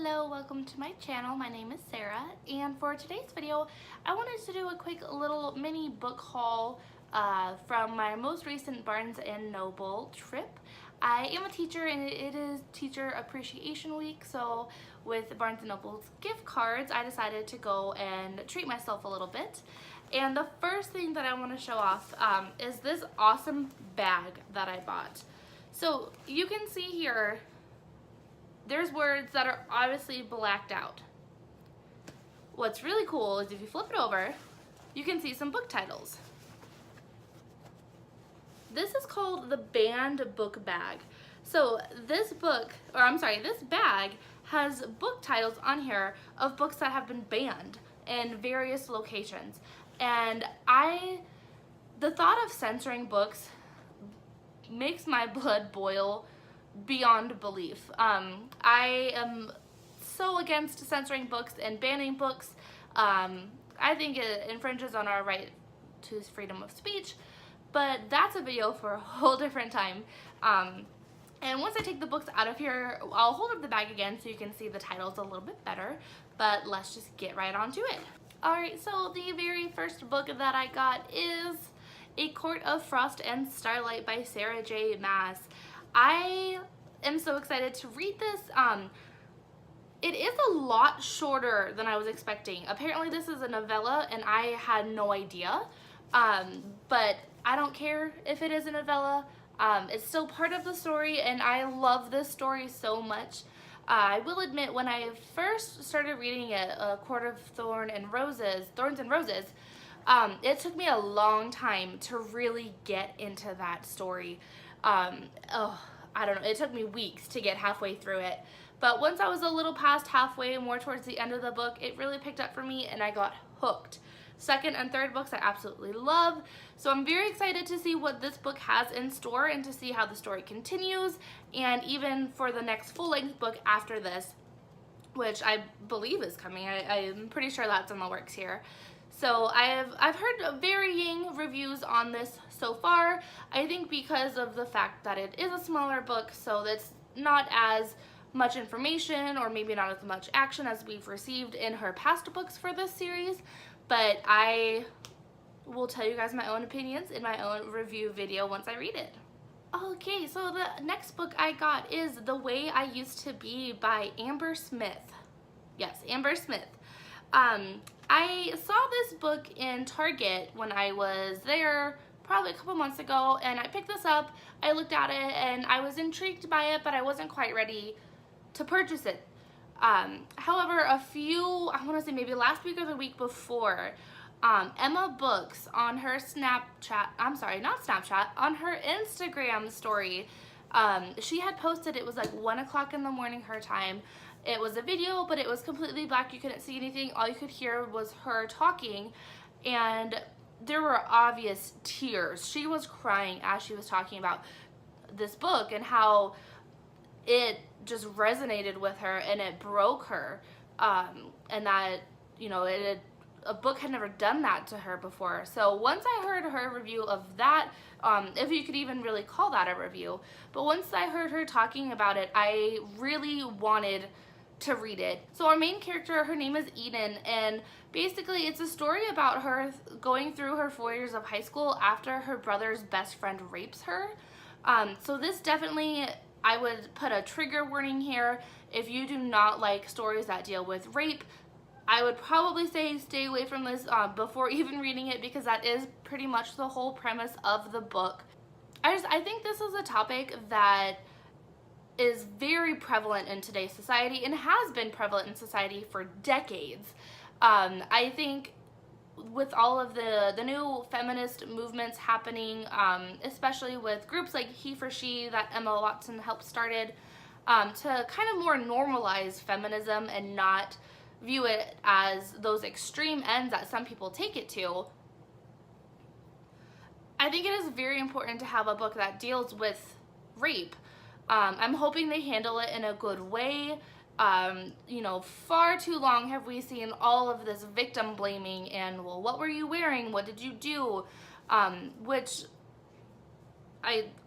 Hello, welcome to my channel. My name is Sarah, and for today's video I wanted to do a quick little mini book haul from my most recent Barnes & Noble trip. I am a teacher and it is Teacher Appreciation Week, so with Barnes & Noble's gift cards I decided to go and treat myself a little bit. And the first thing that I want to show off is this awesome bag that I bought. So you can see here there's words that are obviously blacked out. What's really cool is if you flip it over, you can see some book titles. This is called the Banned Book Bag. So this bag has book titles on here of books that have been banned in various locations. And the thought of censoring books makes my blood boil beyond belief. I am so against censoring books and banning books. I think it infringes on our right to freedom of speech, but that's a video for a whole different time. And once I take the books out of here, I'll hold up the bag again so you can see the titles a little bit better, but let's just get right onto it. Alright, so the very first book that I got is A Court of Frost and Starlight by Sarah J. Maas. I am so excited to read this. It is a lot shorter than I was expecting. Apparently this is a novella and I had no idea, but I don't care if it is a novella. It's still part of the story and I love this story so much. I will admit, when I first started reading it, A Court of Thorns and Roses, it took me a long time to really get into that story. I don't know, it took me weeks to get halfway through it. But once I was a little past halfway, more towards the end of the book, it really picked up for me and I got hooked. Second and third books I absolutely love. So I'm very excited to see what this book has in store and to see how the story continues, and even for the next full-length book after this, which I believe is coming. I'm pretty sure that's in the works here. So I've heard varying reviews on this so far. I think because of the fact that it is a smaller book, so that's not as much information or maybe not as much action as we've received in her past books for this series. But I will tell you guys my own opinions in my own review video once I read it. Okay, so the next book I got is The Way I Used to Be by Amber Smith. Yes, Amber Smith. I saw this book in Target when I was there probably a couple months ago, and I picked this up. I looked at it and I was intrigued by it, but I wasn't quite ready to purchase it. However, I want to say maybe last week or the week before, Emma Books on her on her Instagram story, she had posted, it was like 1 o'clock in the morning her time. It was a video, but it was completely black. You couldn't see anything. All you could hear was her talking, and there were obvious tears. She was crying as she was talking about this book and how it just resonated with her and it broke her, and that, you know, a book had never done that to her before. So once I heard her review of that, if you could even really call that a review, but once I heard her talking about it, I really wanted to read it. So our main character, her name is Eden, and basically it's a story about her going through her 4 years of high school after her brother's best friend rapes her. So this definitely, I would put a trigger warning here. If you do not like stories that deal with rape, I would probably say stay away from this before even reading it, because that is pretty much the whole premise of the book. I think this is a topic that is very prevalent in today's society and has been prevalent in society for decades. I think with all of the new feminist movements happening, especially with groups like He for She that Emma Watson helped started, to kind of more normalize feminism and not view it as those extreme ends that some people take it to, I think it is very important to have a book that deals with rape. I'm hoping they handle it in a good way. You know, far too long have we seen all of this victim blaming and, well, what were you wearing? What did you do? Which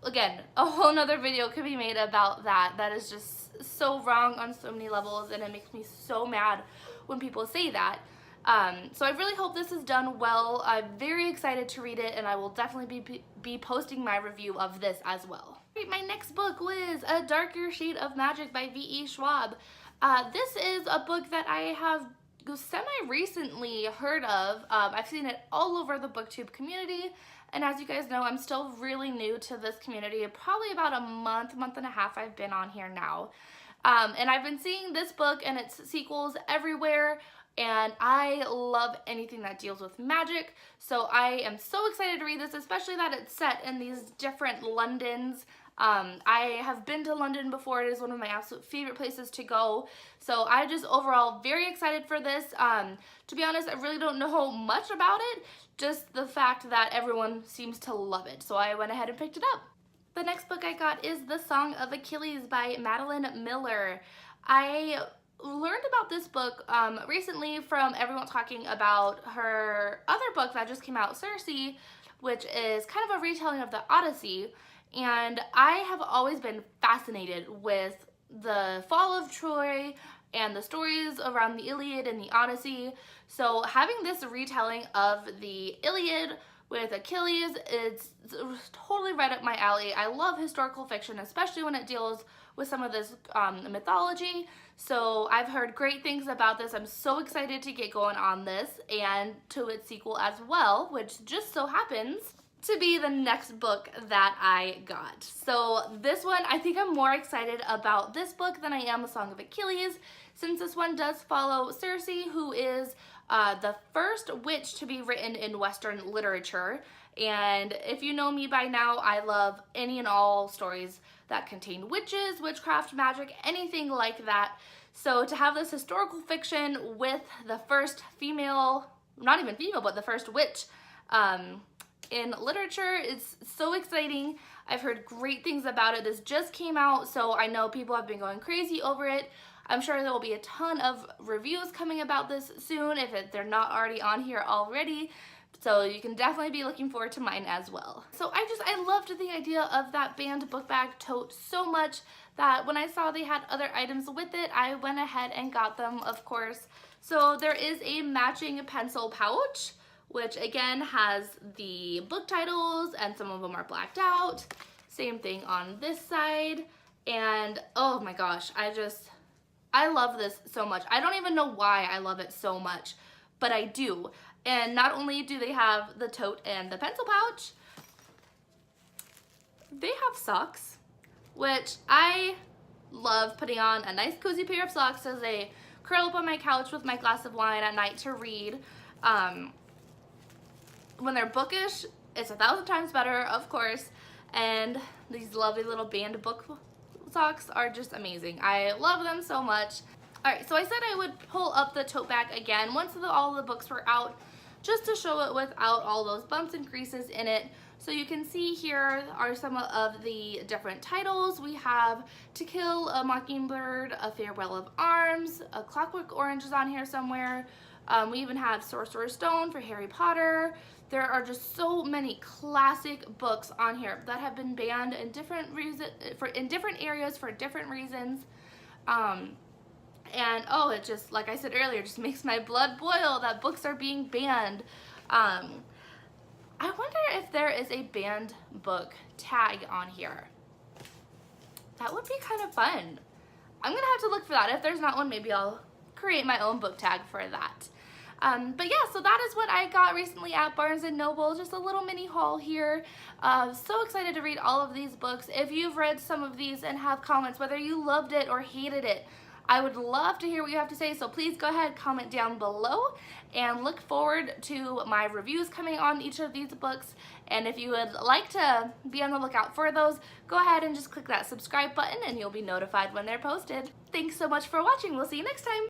again, a whole nother video could be made about that. That is just so wrong on so many levels, and it makes me so mad when people say that. So I really hope this is done well. I'm very excited to read it, and I will definitely be posting my review of this as well. My next book was A Darker Shade of Magic by V.E. Schwab. This is a book that I have semi-recently heard of. I've seen it all over the booktube community, and as you guys know, I'm still really new to this community. Probably about a month and a half I've been on here now. And I've been seeing this book and its sequels everywhere, and I love anything that deals with magic, so I am so excited to read this, especially that it's set in these different Londons. I have been to London before. It is one of my absolute favorite places to go, so I just overall very excited for this. To be honest, I really don't know much about it, just the fact that everyone seems to love it, so I went ahead and picked it up. The next book I got is The Song of Achilles by Madeline Miller. I learned about this book recently from everyone talking about her other book that just came out, Cersei, which is kind of a retelling of the Odyssey, and I have always been fascinated with the fall of Troy and the stories around the Iliad and the Odyssey, so having this retelling of the Iliad with Achilles, it's totally right up my alley. I love historical fiction, especially when it deals with some of this mythology. So I've heard great things about this. I'm so excited to get going on this and to its sequel as well, which just so happens to be the next book that I got. So this one, I think I'm more excited about this book than I am The Song of Achilles, since this one does follow Cersei, who is the first witch to be written in Western literature. And if you know me by now, I love any and all stories that contain witches, witchcraft, magic, anything like that. So to have this historical fiction with the first female, not even female, but the first witch in literature is so exciting. I've heard great things about it. This just came out, so I know people have been going crazy over it. I'm sure there will be a ton of reviews coming about this soon if they're not already on here already. So you can definitely be looking forward to mine as well. So I loved the idea of that band book bag tote so much that when I saw they had other items with it, I went ahead and got them, of course. So there is a matching pencil pouch, which again has the book titles, and some of them are blacked out. Same thing on this side. And oh my gosh, I love this so much. I don't even know why I love it so much, but I do. And not only do they have the tote and the pencil pouch, they have socks, which I love putting on a nice cozy pair of socks as I curl up on my couch with my glass of wine at night to read. When they're bookish, it's 1,000 times better, of course, and these lovely little band book socks are just amazing. I love them so much. Alright, so I said I would pull up the tote bag again once all the books were out, just to show it without all those bumps and creases in it. So you can see here are some of the different titles. We have To Kill a Mockingbird, A Farewell of Arms, A Clockwork Orange is on here somewhere. We even have Sorcerer's Stone for Harry Potter. There are just so many classic books on here that have been banned in different areas for different reasons. And oh, it just, like I said earlier, just makes my blood boil that books are being banned. I wonder if there is a banned book tag on here. That would be kind of fun. I'm gonna have to look for that. If there's not one, maybe I'll create my own book tag for that. But yeah, so that is what I got recently at Barnes & Noble, just a little mini haul here. So excited to read all of these books. If you've read some of these and have comments, whether you loved it or hated it, I would love to hear what you have to say, so please go ahead, comment down below, and look forward to my reviews coming on each of these books. And if you would like to be on the lookout for those, go ahead and just click that subscribe button and you'll be notified when they're posted. Thanks so much for watching. We'll see you next time.